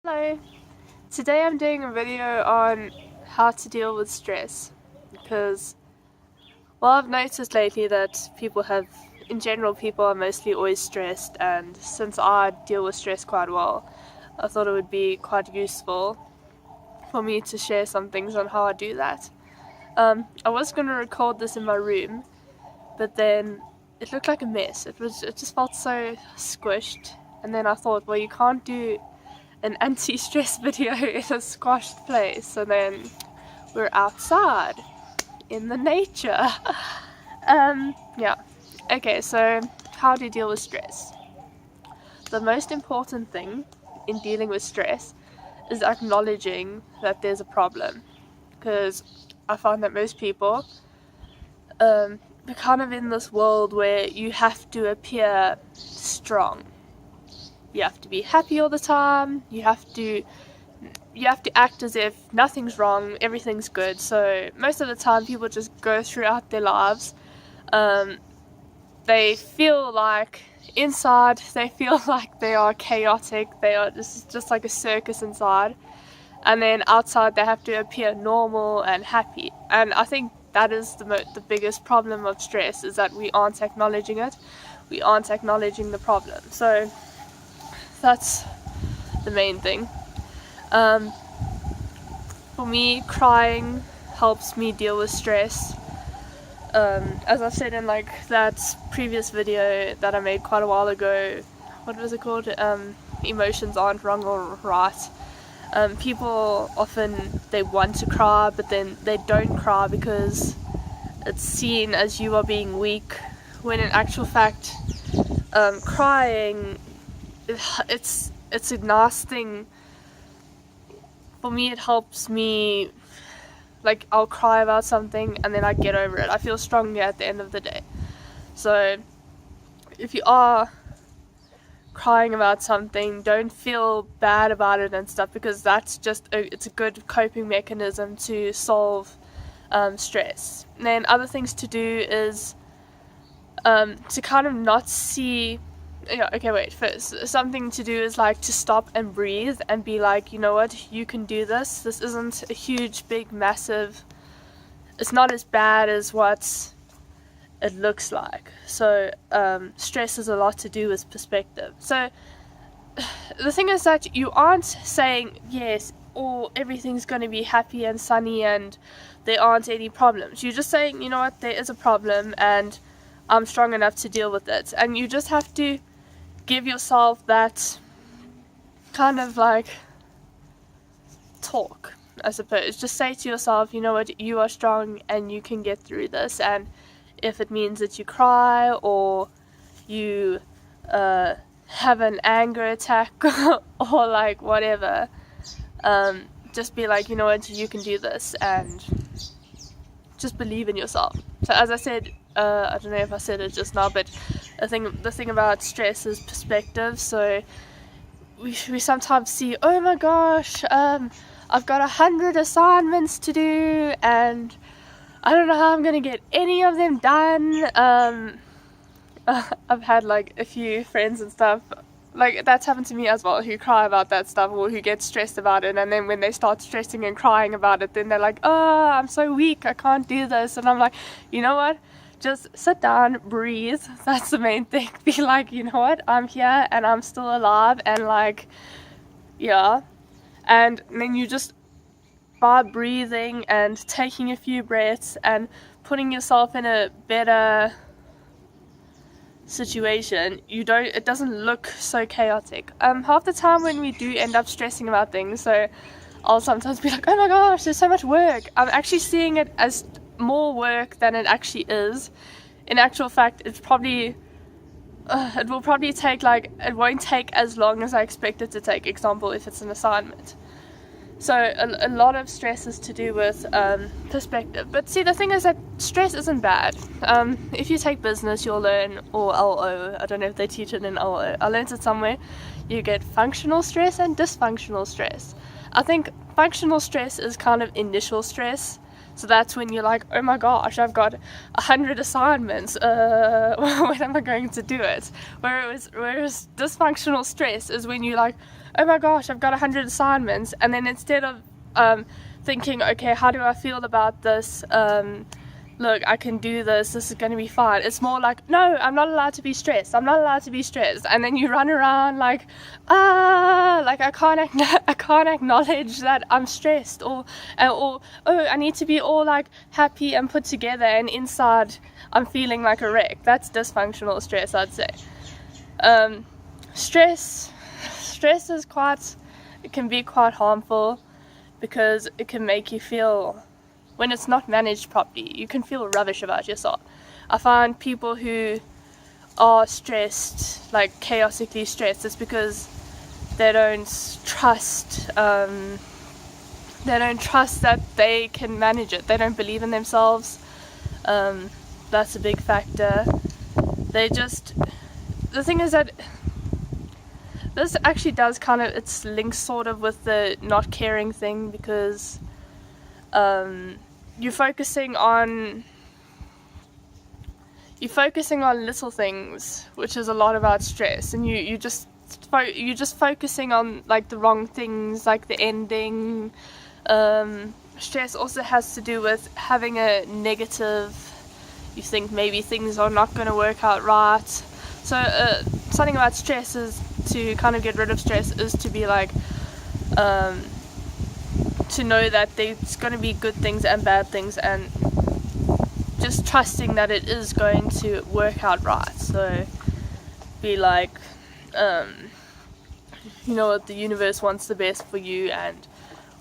Hello! Today I'm doing a video on how to deal with stress because, well, I've noticed lately that in general, people are mostly always stressed, and since I deal with stress quite well, I thought it would be quite useful for me to share some things on how I do that. I was going to record this in my room, but then it looked like a mess. It just felt so squished, and then I thought, well, you can't do an anti-stress video in a squashed place, so then we're outside in the nature. Yeah. Okay, so how do you deal with stress? The most important thing in dealing with stress is acknowledging that there's a problem, because I find that most people we're kind of in this world where you have to appear strong. You have to be happy all the time. You have to act as if nothing's wrong, everything's good. So most of the time people just go throughout their lives. They feel like inside they feel like they are chaotic. They are just like a circus inside. And then outside they have to appear normal and happy. And I think that is the biggest problem of stress, is that we aren't acknowledging it. We aren't acknowledging the problem. So that's the main thing. For me, crying helps me deal with stress. As I've said in like that previous video that I made quite a while ago, what was it called? Emotions aren't wrong or right. People often, they want to cry, but then they don't cry because it's seen as you are being weak, when in actual fact, crying, it's a nice thing. For me, it helps me, like, I'll cry about something and then I get over it. I feel stronger at the end of the day. So if you are crying about something, don't feel bad about it and stuff, because that's it's a good coping mechanism to solve stress. And then other things to do is to kind of not see, first, something to do is like to stop and breathe and be like, you know what, you can do this. This isn't a huge, big, massive, it's not as bad as what it looks like. So stress has a lot to do with perspective. So the thing is that you aren't saying yes, or everything's going to be happy and sunny and there aren't any problems. You're just saying, you know what, there is a problem and I'm strong enough to deal with it. And you just have to give yourself that kind of like talk, I suppose. Just say to yourself, you know what, you are strong and you can get through this. And if it means that you cry or you have an anger attack or like whatever, just be like, you know what, you can do this, and just believe in yourself. So as I said, I don't know if I said it just now, but the thing about stress is perspective. So we sometimes see, oh my gosh, I've got 100 assignments to do and I don't know how I'm gonna get any of them done. I've had like a few friends and stuff, like that's happened to me as well, who cry about that stuff or who get stressed about it, and then when they start stressing and crying about it, then they're like, oh, I'm so weak, I can't do this. And I'm like, you know what, just sit down, breathe. That's the main thing. Be like, you know what, I'm here and I'm still alive, and like, yeah. And then you just, by breathing and taking a few breaths and putting yourself in a better situation, it doesn't look so chaotic. Half the time when we do end up stressing about things, so I'll sometimes be like, oh my gosh, there's so much work, I'm actually seeing it as more work than it actually is. In actual fact, it will probably take, like, it won't take as long as I expect it to take. Example, if it's an assignment. So a lot of stress is to do with perspective. But see, the thing is that stress isn't bad. If you take business, you'll learn, or LO, I don't know if they teach it in LO, I learned it somewhere, you get functional stress and dysfunctional stress. I think functional stress is kind of initial stress. So that's when you're like, oh my gosh, I've got 100 assignments, when am I going to do it? Whereas dysfunctional stress is when you're like, oh my gosh, I've got 100 assignments, and then instead of thinking, okay, how do I feel about this, look, I can do this is going to be fine, it's more like, no, I'm not allowed to be stressed, I'm not allowed to be stressed, and then you run around like, like I can't acknowledge that I'm stressed, or oh, I need to be all like happy and put together, and inside I'm feeling like a wreck. That's dysfunctional stress, I'd say. Stress is it can be quite harmful, because it can make you feel, when it's not managed properly, you can feel rubbish about yourself. I find people who are stressed, like chaotically stressed, it's because they don't trust that they can manage it. They don't believe in themselves. That's a big factor. The thing is that this actually does kind of, it's linked sort of with the not caring thing, because you're focusing on little things, which is a lot about stress, and you're just focusing on like the wrong things, like the ending. Stress also has to do with having a negative, you think maybe things are not going to work out right. So something about stress is, to kind of get rid of stress, is to be like, to know that there's going to be good things and bad things, and just trusting that it is going to work out right. So be like, you know what, the universe wants the best for you, and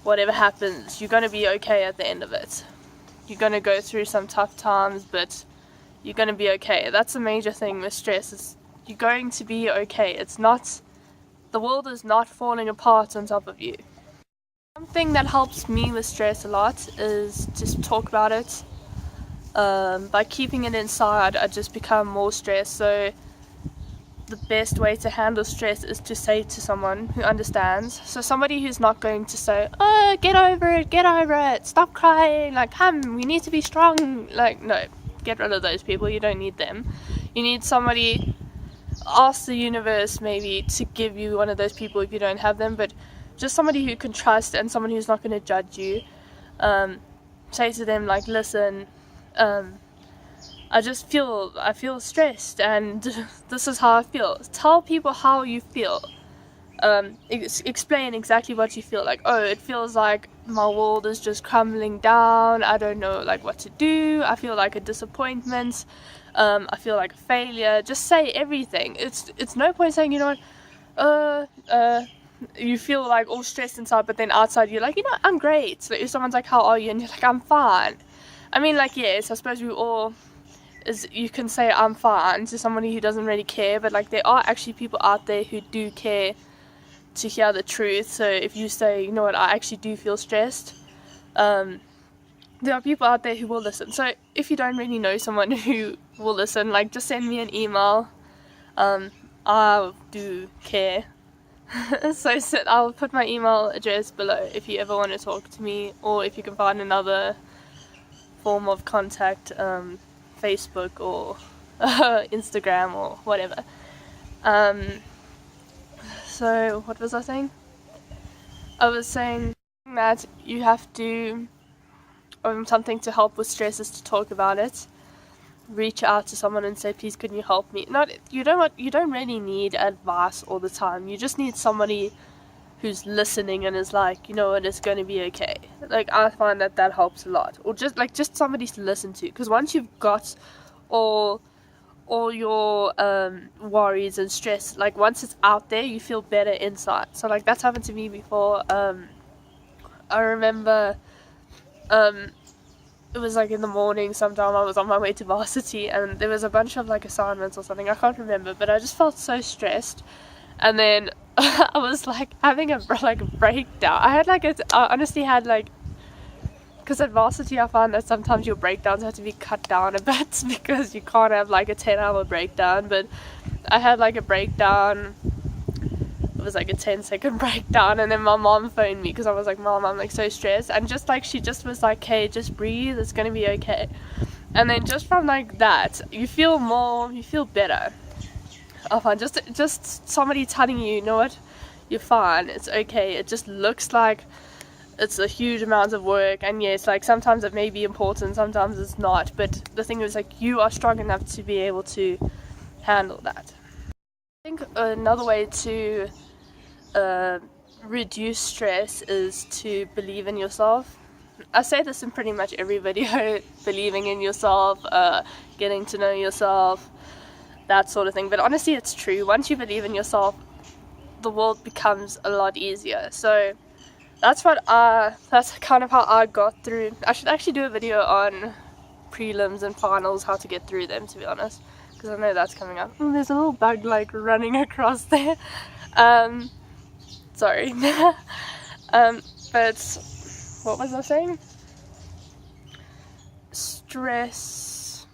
whatever happens, you're going to be okay at the end of it. You're going to go through some tough times, but you're going to be okay. That's a major thing with stress, is you're going to be okay. It's not, the world is not falling apart on top of you. Something that helps me with stress a lot is just talk about it. By keeping it inside, I just become more stressed. So the best way to handle stress is to say to someone who understands. So somebody who's not going to say, oh, get over it, stop crying, like, come, we need to be strong. Like, no, get rid of those people. You don't need them. You need somebody, ask the universe maybe to give you one of those people if you don't have them, but just somebody who you can trust, and someone who's not going to judge you. Say to them like, listen, I feel stressed, and this is how I feel. Tell people how you feel. Explain exactly what you feel. Like, oh, it feels like my world is just crumbling down, I don't know like what to do, I feel like a disappointment, I feel like a failure. Just say everything. It's no point saying, you know what, you feel like all stressed inside, but then outside you're like, you know, I'm great. So if someone's like, how are you, and you're like, I'm fine. I mean, like, yes, I suppose you can say I'm fine to somebody who doesn't really care, but like, there are actually people out there who do care to hear the truth. So if you say, you know what, I actually do feel stressed, there are people out there who will listen. So if you don't really know someone who will listen, like, just send me an email. I do care. So I'll put my email address below if you ever want to talk to me, or if you can find another form of contact, Facebook or Instagram or whatever. So what was I saying? I was saying that you have to, something to help with stress is to talk about it. Reach out to someone and say, please, can you help me? You don't really need advice all the time. You just need somebody who's listening and is like, you know what, it's going to be okay. Like, I find that helps a lot. Or just somebody to listen to, because once you've got all your worries and stress, like, once it's out there, you feel better inside. So like, that's happened to me before. I remember it was like in the morning sometime, I was on my way to varsity, and there was a bunch of like assignments or something, I can't remember, but I just felt so stressed. And then I was like having a breakdown. I honestly had like, because at varsity I found that sometimes your breakdowns have to be cut down a bit because you can't have like a 10-hour breakdown. But I had like a breakdown, it was like a 10-second breakdown, and then my mom phoned me because I was like, Mom, I'm like so stressed, and just like she just was like, hey, just breathe, it's gonna be okay. And then just from like that, you feel better. I find just somebody telling you, you know what, you're fine, it's okay. It just looks like it's a huge amount of work, and yes, like sometimes it may be important, sometimes it's not, but the thing is, like, you are strong enough to be able to handle that. I think another way to reduce stress is to believe in yourself. I say this in pretty much every video, believing in yourself, getting to know yourself, that sort of thing, but honestly it's true. Once you believe in yourself, the world becomes a lot easier. So that's kind of how I got through. I should actually do a video on prelims and finals, how to get through them, to be honest, because I know that's coming up. Oh, there's a little bug like running across there. Sorry. But what was I saying? Stress.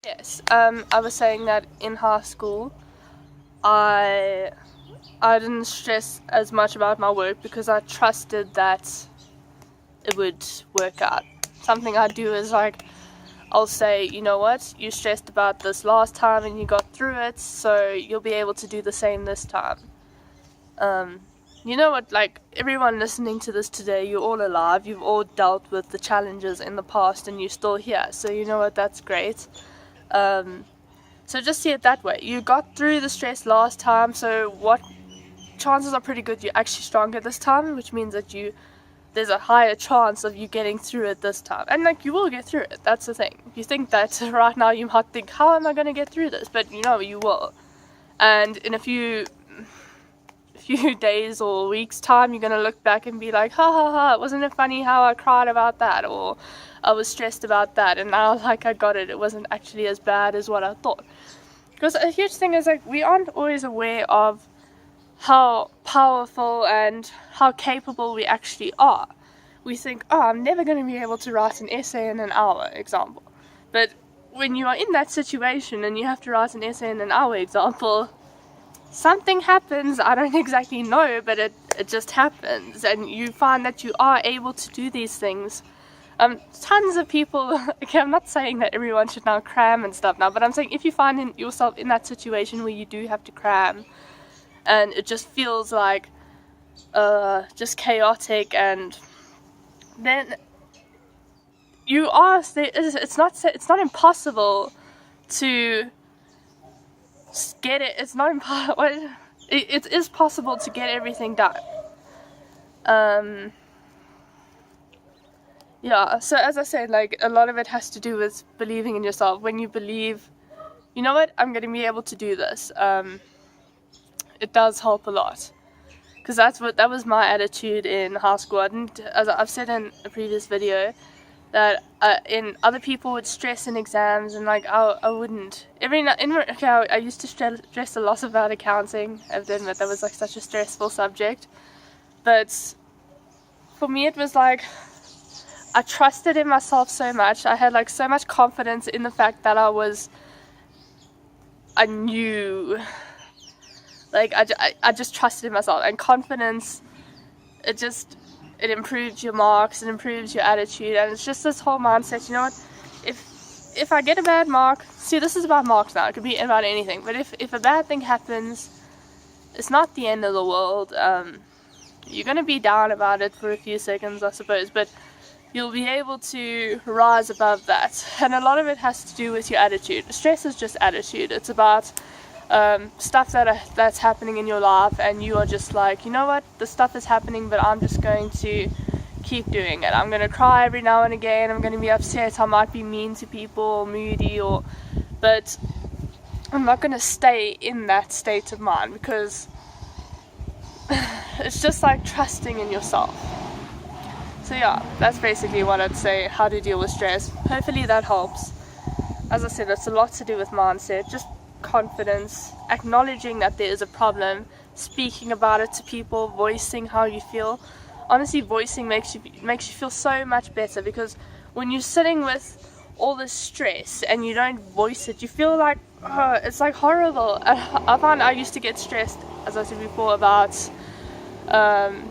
Yes, I was saying that in high school I didn't stress as much about my work because I trusted that it would work out. Something I do is like, I'll say, you know what, you stressed about this last time and you got through it, so you'll be able to do the same this time. You know what, like, everyone listening to this today, you're all alive, you've all dealt with the challenges in the past and you're still here, so you know what, that's great. So just see it that way. You got through the stress last time, so what chances are pretty good you're actually stronger this time, which means that there's a higher chance of you getting through it this time. And like, you will get through it, that's the thing. If you think that right now, you might think, how am I going to get through this? But you know, you will. And in a few days or weeks time, you're going to look back and be like, ha ha ha, wasn't it funny how I cried about that, or I was stressed about that, and now like I got it, it wasn't actually as bad as what I thought. Because a huge thing is, like, we aren't always aware of how powerful and how capable we actually are. We think, oh, I'm never going to be able to write an essay in an hour, example. But when you are in that situation and you have to write an essay in an hour, example, something happens, I don't exactly know, but it just happens, and you find that you are able to do these things. Tons of people, okay, I'm not saying that everyone should now cram and stuff now, but I'm saying if you find yourself in that situation where you do have to cram, and it just feels like just chaotic, and then you are, it's not impossible to get it. It's not impossible. It is possible to get everything done. Yeah, so as I said, like, a lot of it has to do with believing in yourself. When you believe, you know what, I'm going to be able to do this, it does help a lot. Because that was my attitude in high school. As I've said in a previous video, that other people would stress in exams, and like I wouldn't. I used to stress a lot about accounting. I have to admit, that was like such a stressful subject. But for me, it was like, I trusted in myself so much. I had like so much confidence in the fact that I knew, like, I just trusted in myself, and confidence, it improves your marks, it improves your attitude, and it's just this whole mindset, you know what, if I get a bad mark, see, this is about marks now, it could be about anything, but if a bad thing happens, it's not the end of the world. You're going to be down about it for a few seconds, I suppose, but you'll be able to rise above that, and a lot of it has to do with your attitude. Stress is just attitude. It's about stuff that's happening in your life, and you are just like, you know what, the stuff is happening, but I'm just going to keep doing it. I'm going to cry every now and again, I'm going to be upset, I might be mean to people or moody, but I'm not going to stay in that state of mind, because it's just like trusting in yourself. So yeah, that's basically what I'd say, how to deal with stress. Hopefully that helps. As I said, it's a lot to do with mindset, just confidence, acknowledging that there is a problem, speaking about it to people, voicing how you feel. Honestly, voicing makes you feel so much better, because when you're sitting with all this stress and you don't voice it, you feel like, oh, it's like horrible. I found I used to get stressed, as I said before, about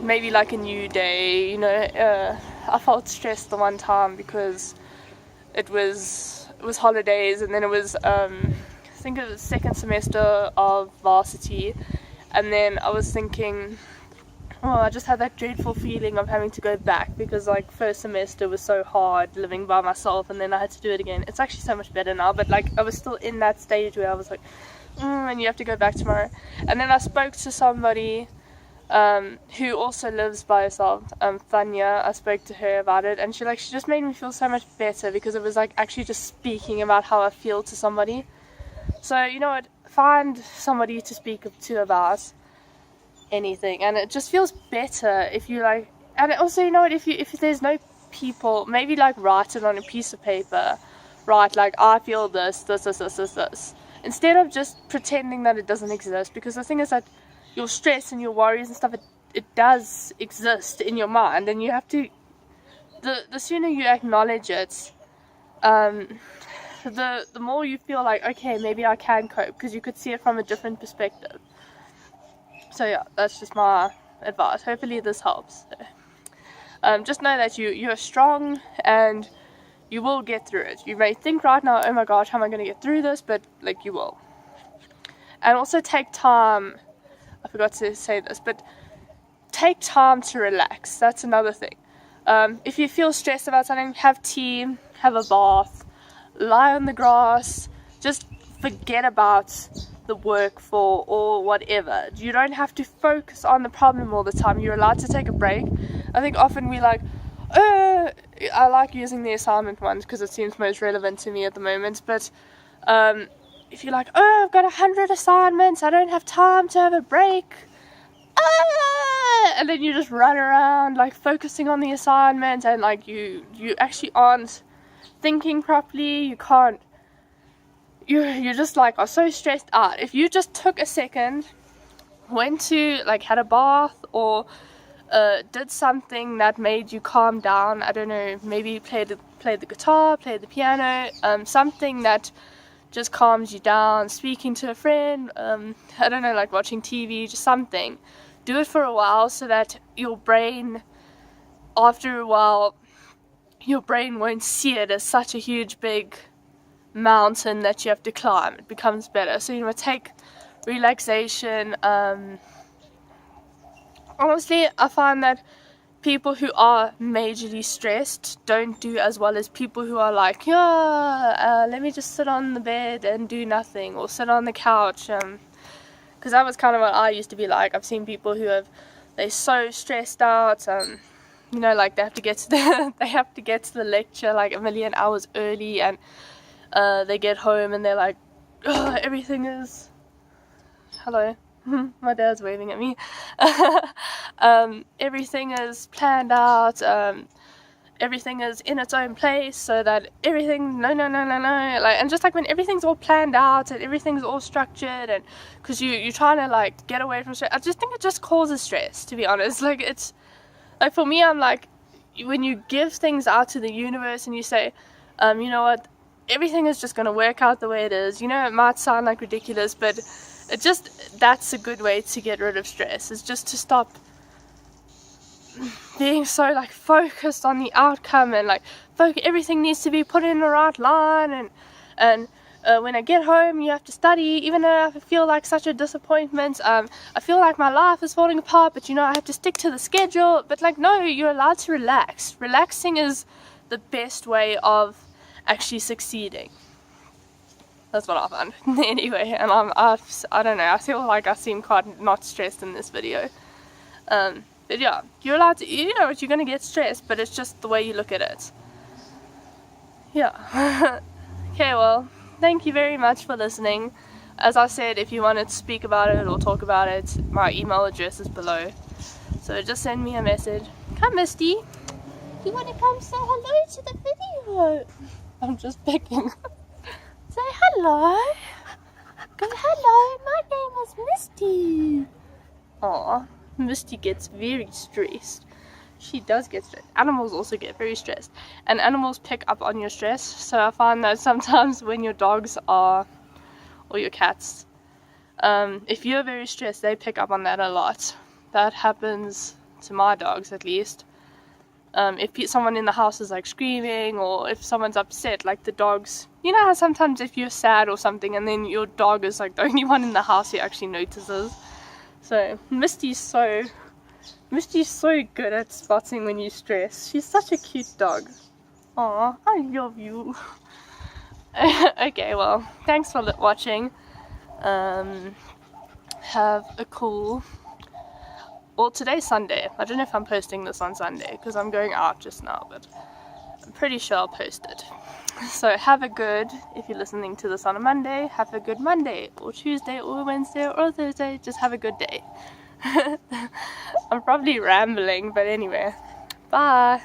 maybe like a new day, you know. I felt stressed the one time because it was holidays, and then it was I think it was the second semester of varsity, And then I was thinking, oh, I just had that dreadful feeling of having to go back, because like first semester was so hard living by myself, and then I had to do it again. It's actually so much better now, but like I was still in that stage where I was like, and you have to go back tomorrow. And then I spoke to somebody who also lives by herself, Thanya. I spoke to her about it, and she just made me feel so much better, because it was like actually just speaking about how I feel to somebody. So you know what, find somebody to speak to about anything, and it just feels better if you like. And also, you know what, if there's no people, maybe like write it on a piece of paper, write like, I feel this, instead of just pretending that it doesn't exist. Because the thing is that your stress and your worries and stuff, it does exist in your mind, and you have to, the sooner you acknowledge it, the more you feel like, okay, maybe I can cope, because you could see it from a different perspective. So yeah, that's just my advice. Hopefully this helps. Just know that you're strong, and you will get through it. You may think right now, oh my gosh, how am I going to get through this? But like, you will. And also take time. I forgot to say this, but take time to relax. That's another thing. If you feel stressed about something, have tea, have a bath, lie on the grass, just forget about the work or whatever. You don't have to focus on the problem all the time. You're allowed to take a break. I think often we like, I like using the assignment ones because it seems most relevant to me at the moment, but if you're like, I've got 100 assignments, I don't have time to have a break, and then you just run around like focusing on the assignment, and like you actually aren't thinking properly. You can't, you just like are so stressed out. If you just took a second, went to like had a bath, or did something that made you calm down, I don't know, maybe played the guitar, played the piano, something that just calms you down, speaking to a friend, I don't know, like watching TV, just something. Do it for a while, so that your brain, after a while, your brain won't see it as such a huge big mountain that you have to climb. It becomes better. So you know, take relaxation. Honestly, I find that people who are majorly stressed don't do as well as people who are like, let me just sit on the bed and do nothing, or sit on the couch, because that was kind of what I used to be like. I've seen people who they're so stressed out, you know, like they have to get to the lecture like a million hours early, and they get home and they're like, everything is, hello, my dad's waving at me. Everything is planned out, everything is in its own place, so that everything, no, like, and just like when everything's all planned out and everything's all structured, and because you're trying to like get away from stress, I just think it just causes stress, to be honest. Like, it's like, for me, I'm like, when you give things out to the universe and you say, you know what, everything is just going to work out the way it is. You know, it might sound like ridiculous, but it just, that's a good way to get rid of stress. It's just to stop being so like focused on the outcome, and like everything needs to be put in the right line, and when I get home you have to study, even though I feel like such a disappointment. I feel like my life is falling apart, but you know, I have to stick to the schedule. But like, no, you're allowed to relax. Relaxing is the best way of actually succeeding. That's what I found. Anyway, and I don't know, I feel like I seem quite not stressed in this video. But yeah, you're allowed to, you know what, you're going to get stressed, but it's just the way you look at it. Yeah. Okay, well, thank you very much for listening. As I said, if you want to speak about it or talk about it, my email address is below. So just send me a message. Come, Misty. You want to come say hello to the video? I'm just picking. Say hello. Go hello. My name is Misty. Aw, Misty gets very stressed. She does get stressed. Animals also get very stressed, and animals pick up on your stress. So I find that sometimes when your dogs are, or your cats, if you're very stressed, they pick up on that a lot. That happens to my dogs, at least. If someone in the house is like screaming, or if someone's upset, like the dogs, you know how sometimes if you're sad or something and then your dog is like the only one in the house who actually notices. So Misty's so good at spotting when you stress. She's such a cute dog. Aw, I love you. Okay, well, thanks for watching. Have a cool... Well, today's Sunday. I don't know if I'm posting this on Sunday because I'm going out just now, but I'm pretty sure I'll post it. So have a good, if you're listening to this on a Monday, have a good Monday, or Tuesday, or Wednesday, or Thursday. Just have a good day. I'm probably rambling, but anyway. Bye!